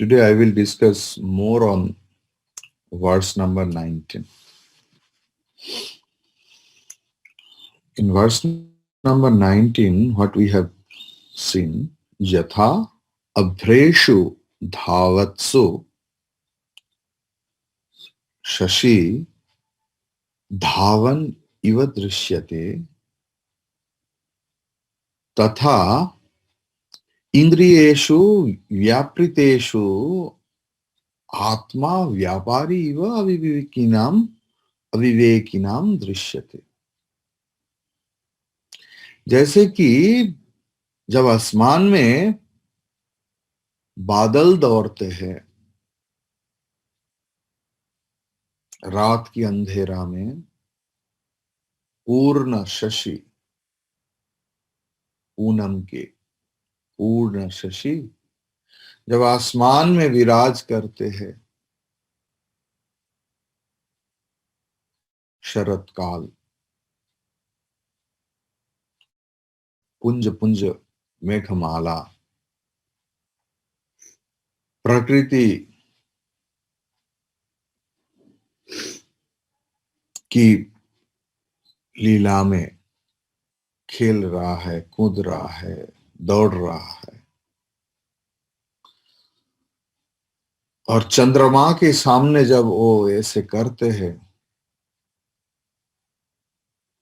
Today I will discuss more on verse number 19. In verse number 19, what we have seen, Yatha Abhreshu Dhavatsu Shashi Dhavan Iva Drishyate Tatha Indriyeshu Vyapriteshu Atma Vyapari Iva Avivekinam Drishyate. जैसे कि जब आसमान में बादल दौड़ते हैं रात की अंधेरा में, पूर्ण शशि, पूनम के पूर्ण शशि जब आसमान में विराज करते हैं शरत काल, पुंज पुंज मेघमाला, प्रकृति की लीला में खेल रहा है, कूद रहा है, दौड़ रहा है, और चंद्रमा के सामने जब वो ऐसे करते हैं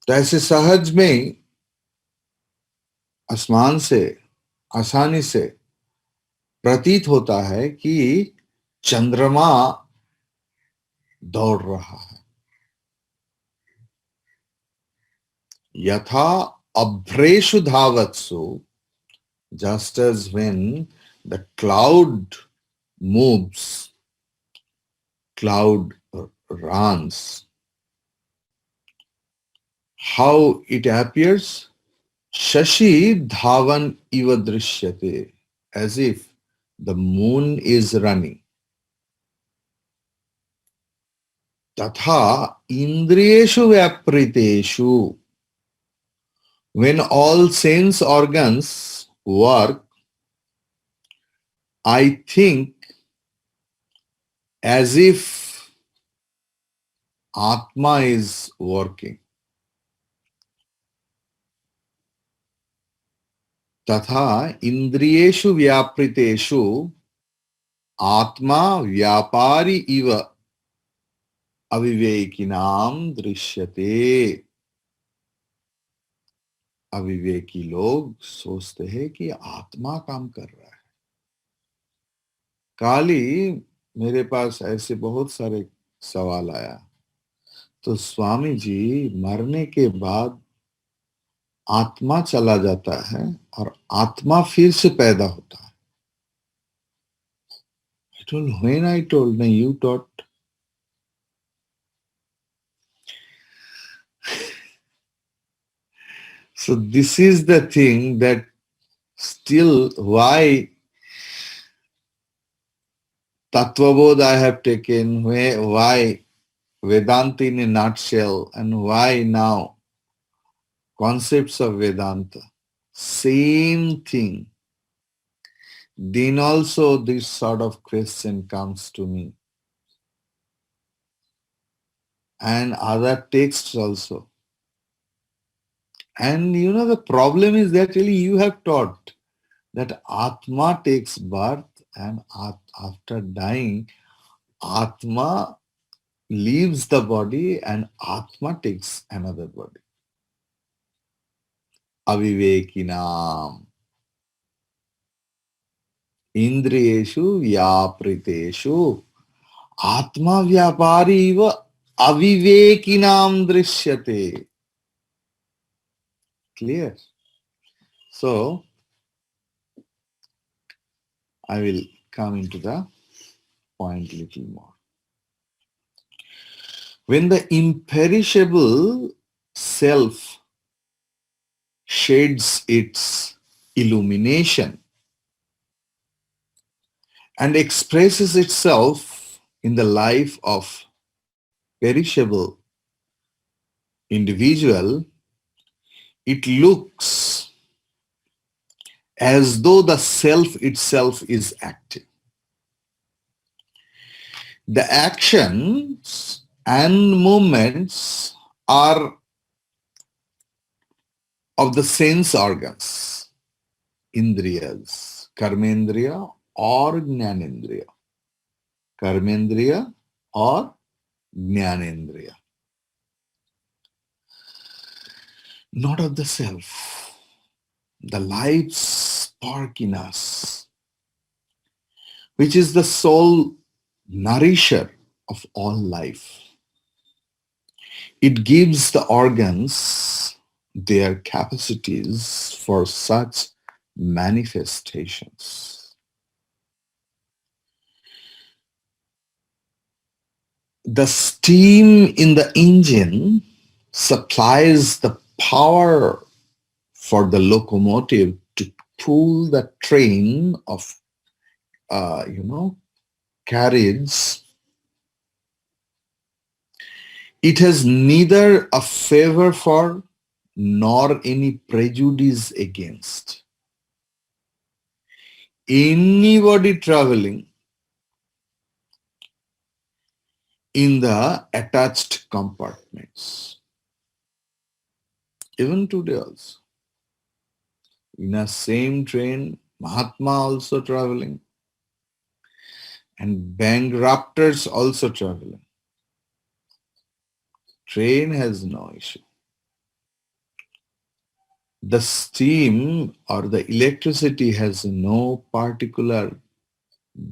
तो ऐसे सहज में ही आसमान से आसानी से प्रतीत होता है कि चंद्रमा दौड़ रहा है. यथा अभ्रेषु धावत्सु, just as when the cloud moves, cloud runs, how it appears? Shashi dhavan iva drishyate, as if the moon is running. Tatha indriyeshu vyapriteshu, when all sense organs work, I think as if Atma is working. Tatha indriyeshu vyapriteshu Atma vyapari iva avivekinam दृश्यते. अविवेकी लोग सोचते हैं कि आत्मा काम कर रहा है. कल ही मेरे पास ऐसे बहुत सारे सवाल आया, तो स्वामी जी, मरने के बाद आत्मा चला जाता है और आत्मा फिर से पैदा होता है. I told, when I told, no, you taught. So this is the thing that still why Atmabodha I have taken, why Vedanta in a nutshell, and why now concepts of Vedanta. Same thing. Then also this sort of question comes to me. And other texts also. And the problem is that really you have taught that Atma takes birth and after dying, Atma leaves the body and Atma takes another body. Avivekinam. Indriyeshu vyapriteshu Atma vyapari iva avivekinam drishyate. Clear? So, I will come into the point little more. When the imperishable self shades its illumination and expresses itself in the life of perishable individual, it looks as though the self itself is active. The actions and movements are of the sense organs, indriyas, karmendriya or jnanendriya. Karmendriya or jnanendriya. Not of the self. The life spark in us, which is the sole nourisher of all life. It gives the organs their capacities for such manifestations. The steam in the engine supplies the power for the locomotive to pull the train of, carriage. It has neither a favor for nor any prejudice against. Anybody traveling in the attached compartments, even today also, in a same train, Mahatma also traveling and bankrupters also traveling. Train has no issue. The steam or the electricity has no particular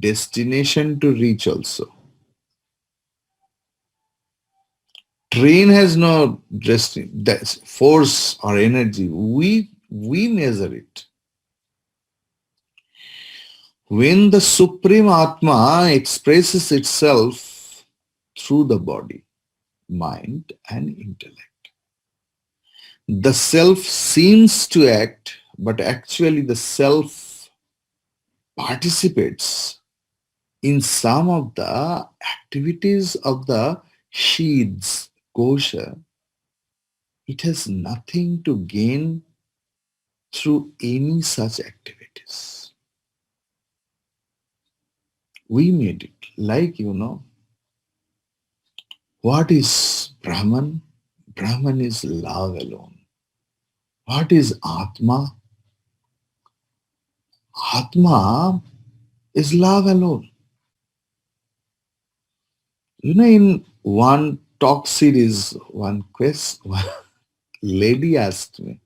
destination to reach also. Train has no force or energy. We measure it. When the Supreme Atma expresses itself through the body, mind and intellect, the self seems to act, but actually the self participates in some of the activities of the sheaths, kosha. It has nothing to gain through any such activities. We made it like, what is Brahman? Brahman is love alone. What is Atma? Atma is love alone. In one talk series, one question, one lady asked me,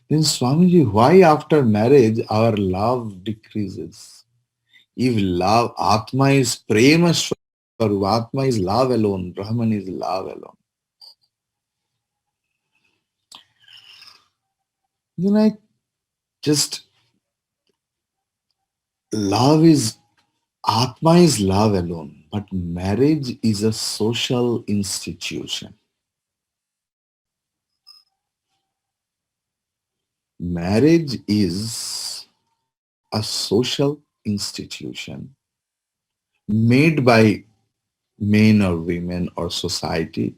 then Swamiji, why after marriage our love decreases? If love, Atma is prema swarup, Atma is love alone, Brahman is love alone. Then I just, love is, Atma is love alone, but marriage is a social institution. Marriage is a social institution made by men or women or society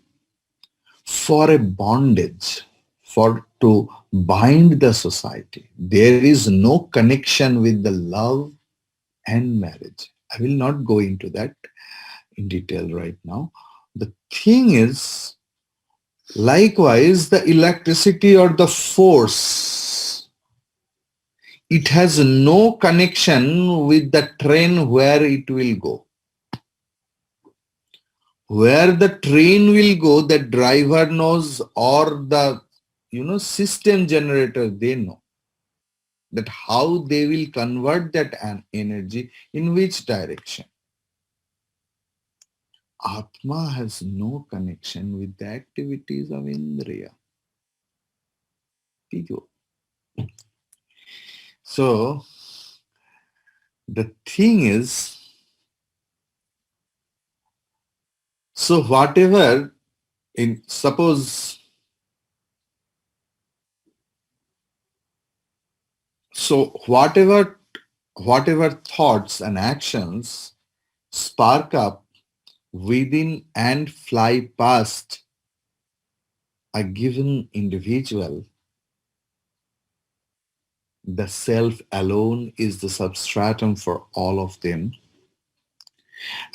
for a bondage, for to bind the society. There is no connection with the love and marriage. I will not go into that in detail right now. The thing is, likewise, the electricity or the force, it has no connection with the train where it will go. Where the train will go, the driver knows, or the system generator, they know that how they will convert that energy in which direction. Atma has no connection with the activities of Indriya. Ego. So the thing is, so whatever in suppose, so whatever thoughts and actions spark up within and fly past a given individual, the self alone is the substratum for all of them.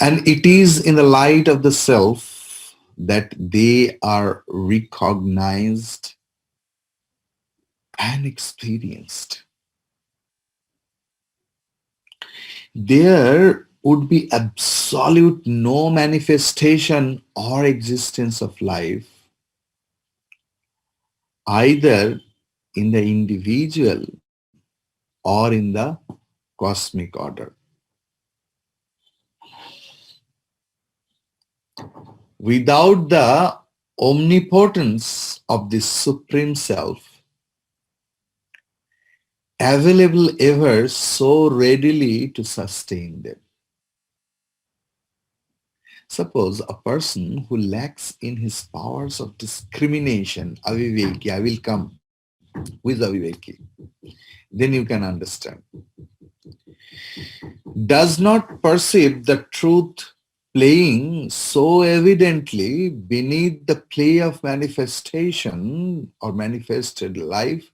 And it is in the light of the self that they are recognized and experienced. There would be absolute no manifestation or existence of life, either in the individual or in the cosmic order. Without the omnipotence of the Supreme Self, available ever so readily to sustain them. Suppose a person who lacks in his powers of discrimination, aviveki, I will come with aviveki, then you can understand, does not perceive the truth playing so evidently beneath the play of manifestation or manifested life,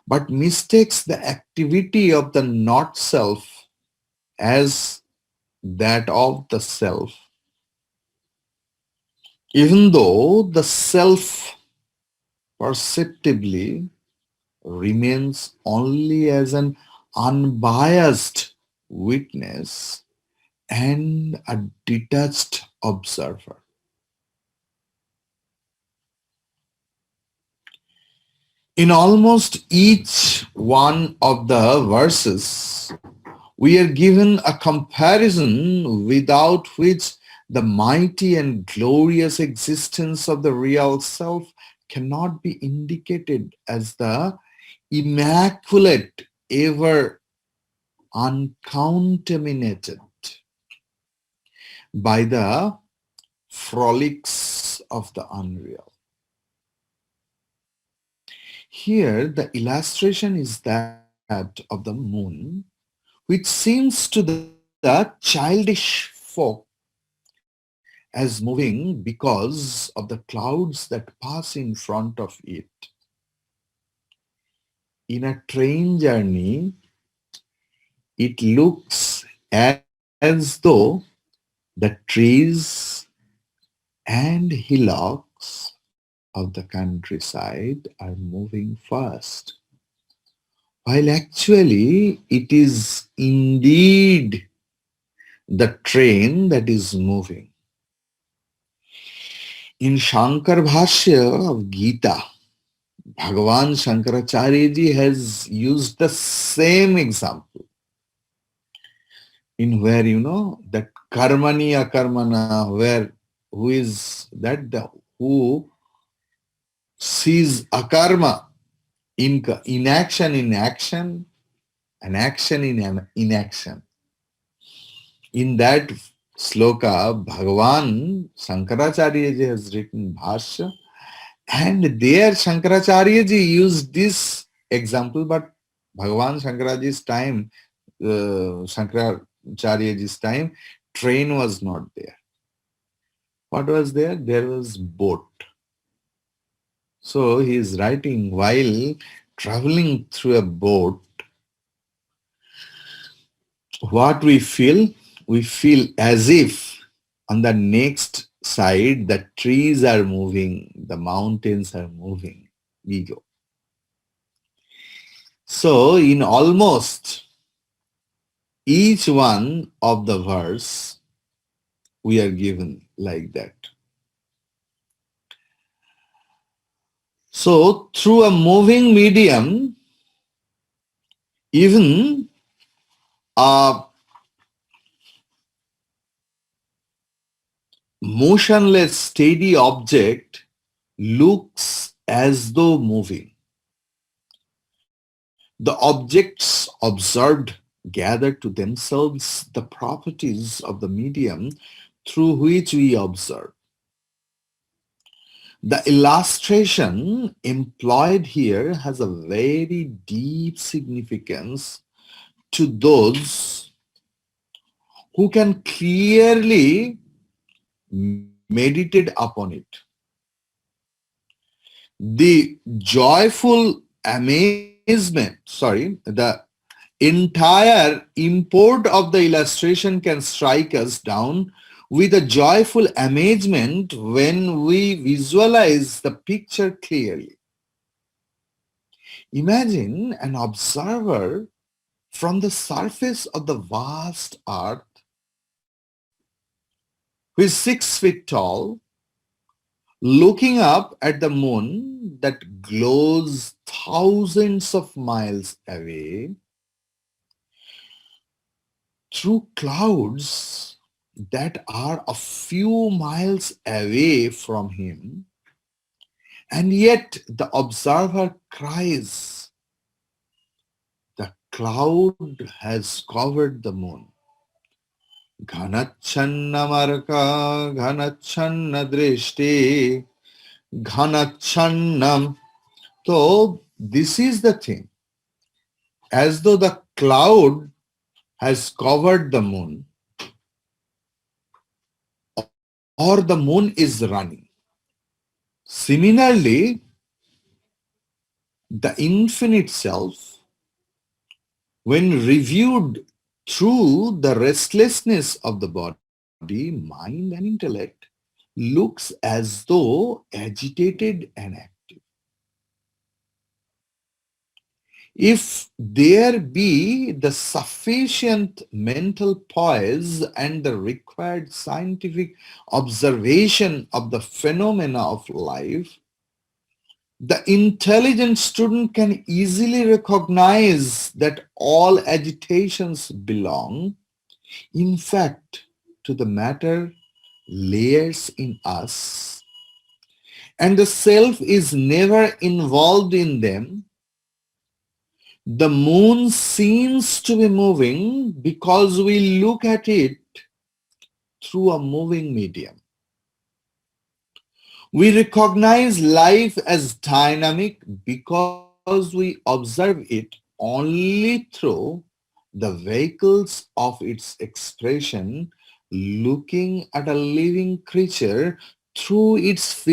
but mistakes the activity of the not self as that of the self, even though the self perceptibly remains only as an unbiased witness and a detached observer. In almost each one of the verses, we are given a comparison without which the mighty and glorious existence of the real self cannot be indicated as the immaculate, ever uncontaminated by the frolics of the unreal. Here, the illustration is that of the moon, which seems to the childish folk as moving because of the clouds that pass in front of it. In a train journey, it looks as though the trees and hillocks of the countryside are moving fast, while actually it is indeed the train that is moving. In Shankar Bhashya of Gita, Bhagavan Shankaracharya ji has used the same example in where that karmani akarmana, where who is that the who sees akarma in inaction in action and action in inaction. In that sloka, Bhagavan Shankaracharya ji has written Bhashya, and there Shankaracharya ji used this example, but Bhagavan Shankaraji's time, Shankaracharyaji's time, train was not there. What was there? There was boat. So he is writing while traveling through a boat, what we feel as if on the next side the trees are moving, the mountains are moving, ego. So in almost each one of the verse, we are given like that. So through a moving medium, even a motionless steady object looks as though moving. The objects observed gather to themselves the properties of the medium through which we observe. The illustration employed here has a very deep significance to those who can clearly meditate upon it. The joyful amazement, the entire import of the illustration can strike us down with a joyful amazement when we visualize the picture clearly. Imagine an observer from the surface of the vast earth who is 6 feet tall, looking up at the moon that glows thousands of miles away through clouds that are a few miles away from him, and yet the observer cries, the cloud has covered the moon. Ghanachanna marka, ghanachanna drishti, ghanachannam. So this is the thing. As though the cloud has covered the moon, or the moon is running. Similarly, the infinite self, when reviewed through the restlessness of the body, mind, and intellect, looks as though agitated and active. If there be the sufficient mental poise and the required scientific observation of the phenomena of life, the intelligent student can easily recognize that all agitations belong, in fact, to the matter layers in us, and the self is never involved in them. The moon seems to be moving because we look at it through a moving medium. We recognize life as dynamic because we observe it only through the vehicles of its expression, looking at a living creature through its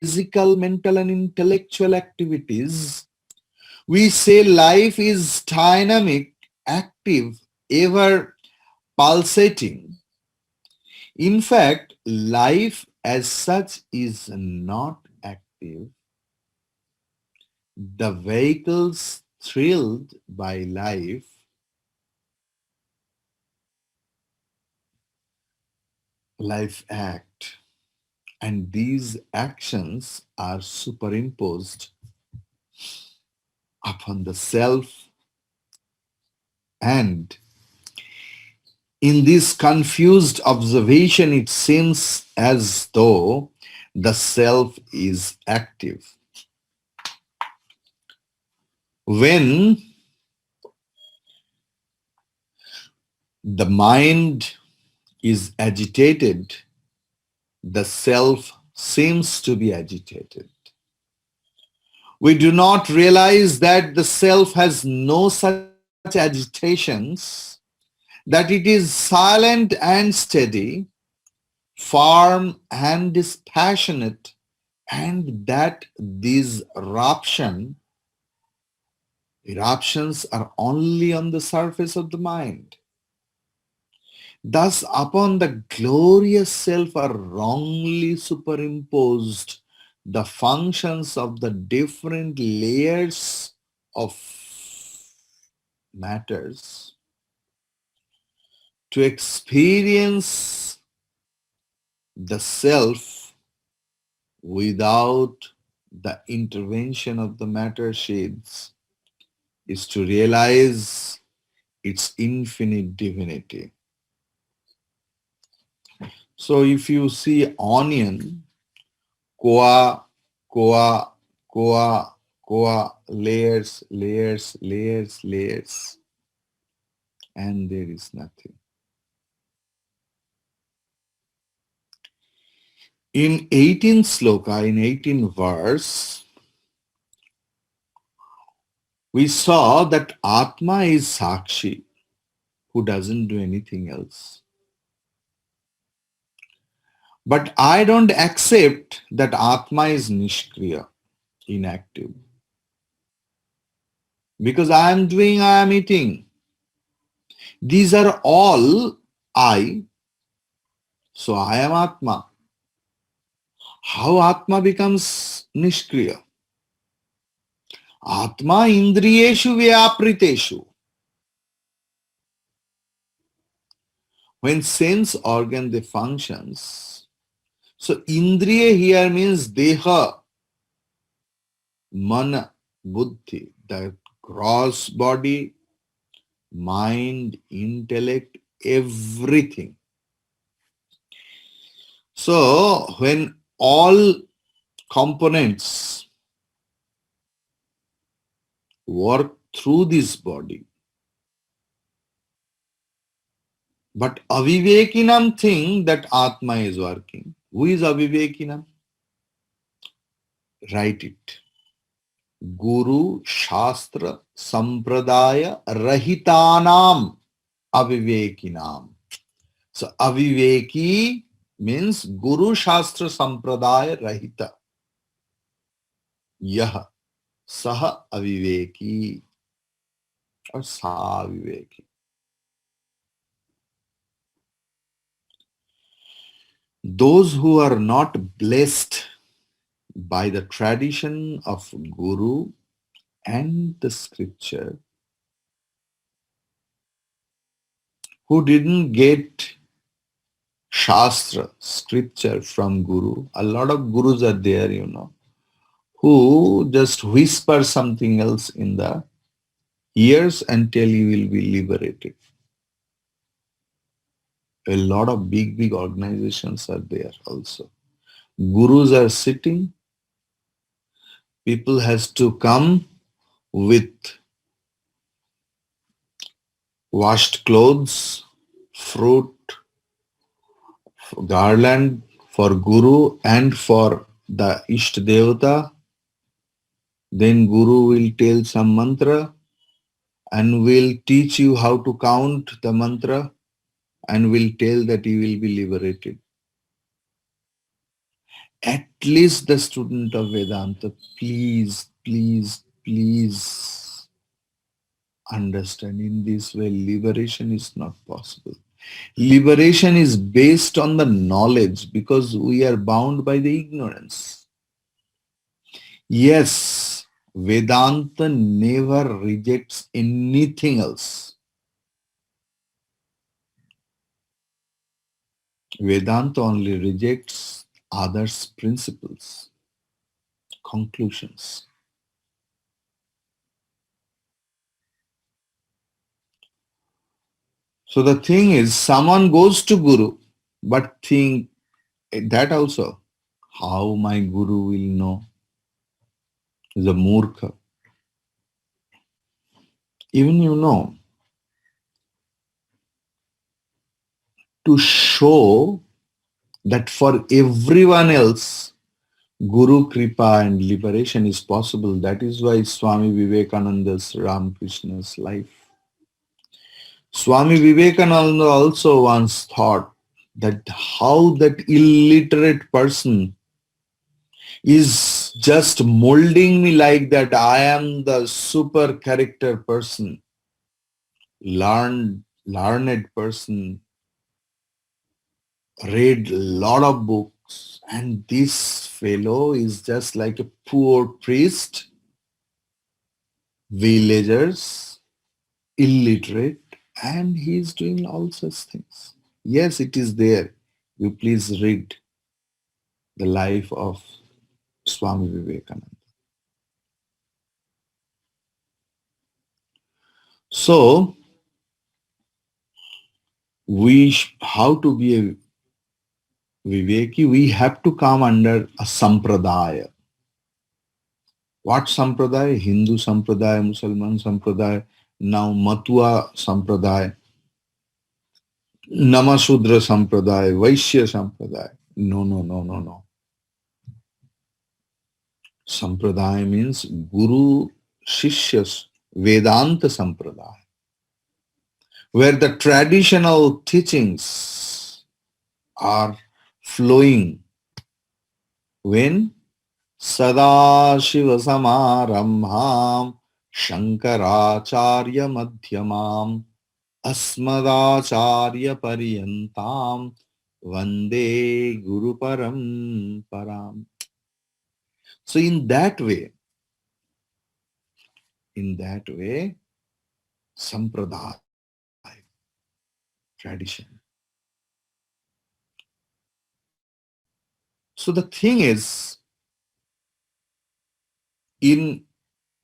physical, mental, and intellectual activities. We say life is dynamic, active, ever pulsating. In fact, life as such is not active. The vehicles thrilled by life act, and these actions are superimposed upon the self, and in this confused observation it seems as though the self is active. When the mind is agitated, the self seems to be agitated. We do not realize that the self has no such agitations, that it is silent and steady, firm and dispassionate, and that these eruptions are only on the surface of the mind. Thus, upon the glorious self are wrongly superimposed the functions of the different layers of matters. To experience the self without the intervention of the matter shades is to realize its infinite divinity. So if you see onion, koa, koa, koa, koa, layers, layers, layers, layers, and there is nothing. In 18th sloka, in 18th verse, we saw that Atma is Sakshi, who doesn't do anything else. But I don't accept that Atma is Nishkriya, inactive. Because I am doing, I am eating. These are all I, so I am Atma. How Atma becomes Nishkriya? Atma indriyeshu vyapriteshu. When sense organ they functions, so indriya here means deha, mana, buddhi, the gross body, mind, intellect, everything. So when all components work through this body, but avivekinam think that Atma is working. Who is avivekinam? Write it. Guru Shastra Sampradaya Rahitanam Avivekinam. So Aviveki means Guru Shastra Sampradaya Rahita. Yah Saha Aviveki or Sa Aviveki. Those who are not blessed by the tradition of Guru and the scripture, who didn't get Shastra, scripture from Guru, a lot of Gurus are there, who just whisper something else in the ears until you will be liberated. A lot of big organizations are there also. Gurus are sitting, people has to come with washed clothes, fruit, garland for Guru and for the Ishta Devata. Then Guru will tell some mantra and will teach you how to count the mantra and will tell that you will be liberated. At least the student of Vedanta, please understand, in this way liberation is not possible. Liberation is based on the knowledge because we are bound by the ignorance. Yes, Vedanta never rejects anything else. Vedanta only rejects others' principles, conclusions. So the thing is, someone goes to Guru, but think that also, how my Guru will know? Is a murkha. Even to show that for everyone else, Guru Kripa and liberation is possible. That is why Swami Vivekananda's Ramakrishna's life. Swami Vivekananda also once thought that how that illiterate person is just molding me like that I am the super character person, learned person, read a lot of books, and this fellow is just like a poor priest, villagers, illiterate, and he is doing all such things. Yes, it is there. You please read the life of Swami Vivekananda. So, how to be a Viveki? We have to come under a sampradaya. What sampradaya? Hindu sampradaya, Muslim sampradaya, now Matua sampradaya, Namasudra sampradaya, Vaishya sampradaya. No. Sampradaya means Guru Shishyas Vedanta sampradaya, where the traditional teachings are flowing. When Sadashiva Samarambham Shankaracharya Madhyamam Asmadacharya Pariyantam Vande Guru Param. So in that way, Sampradaya, tradition. So the thing is, in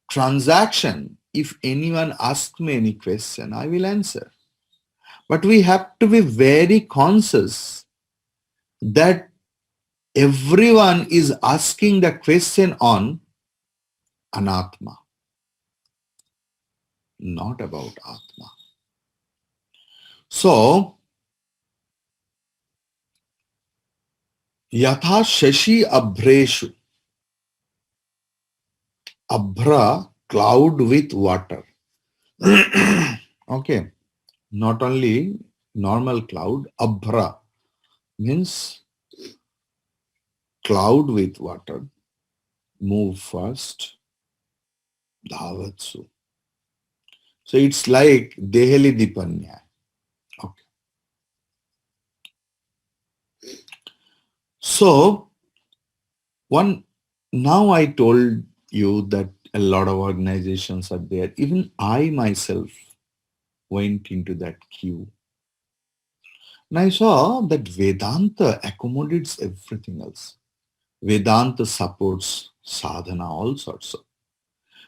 transaction, if anyone asks me any question, I will answer. But we have to be very conscious that everyone is asking the question on Anatma, not about Atma. So, Yatha Shashi Abhreshu, Abhra, cloud with water. Okay, not only normal cloud, Abhra means cloud with water. Move fast, Dhavatsu. So it's like Dehali Dipanya. Okay. So now I told you that a lot of organizations are there. Even I myself went into that queue. And I saw that Vedanta accommodates everything else. Vedanta supports sadhana, all sorts of.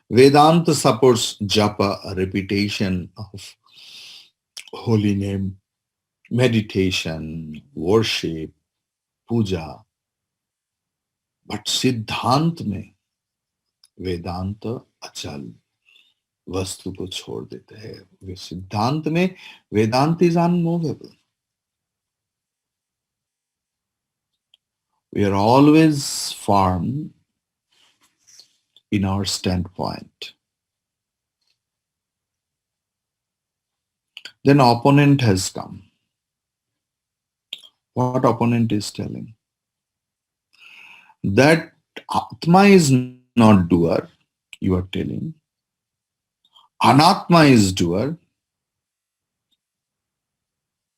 Vedanta supports japa, a repetition of holy name, meditation, worship, puja. But सिद्धांत में वेदांत अचल वस्तु को छोड़ देते हैं. वे सिद्धांत में वेदांत is unmovable. We are always firm in our standpoint. Then opponent has come. What opponent is telling? That Atma is not doer, you are telling. Anatma is doer,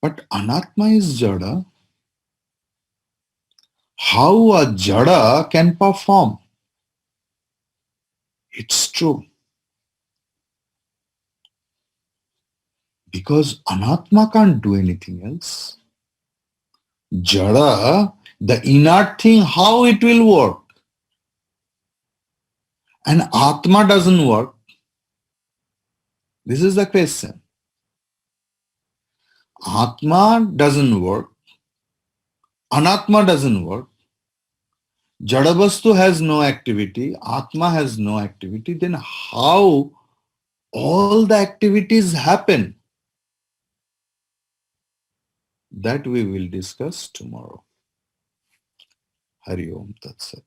but Anatma is Jada. How a Jada can perform? It's true. Because Anatma can't do anything else. Jada, the inert thing, how it will work? And Atma doesn't work. This is the question. Atma doesn't work. Anatma doesn't work. Jadabastu has no activity. Atma has no activity. Then how all the activities happen? That we will discuss tomorrow. Hari Om Tat Sat.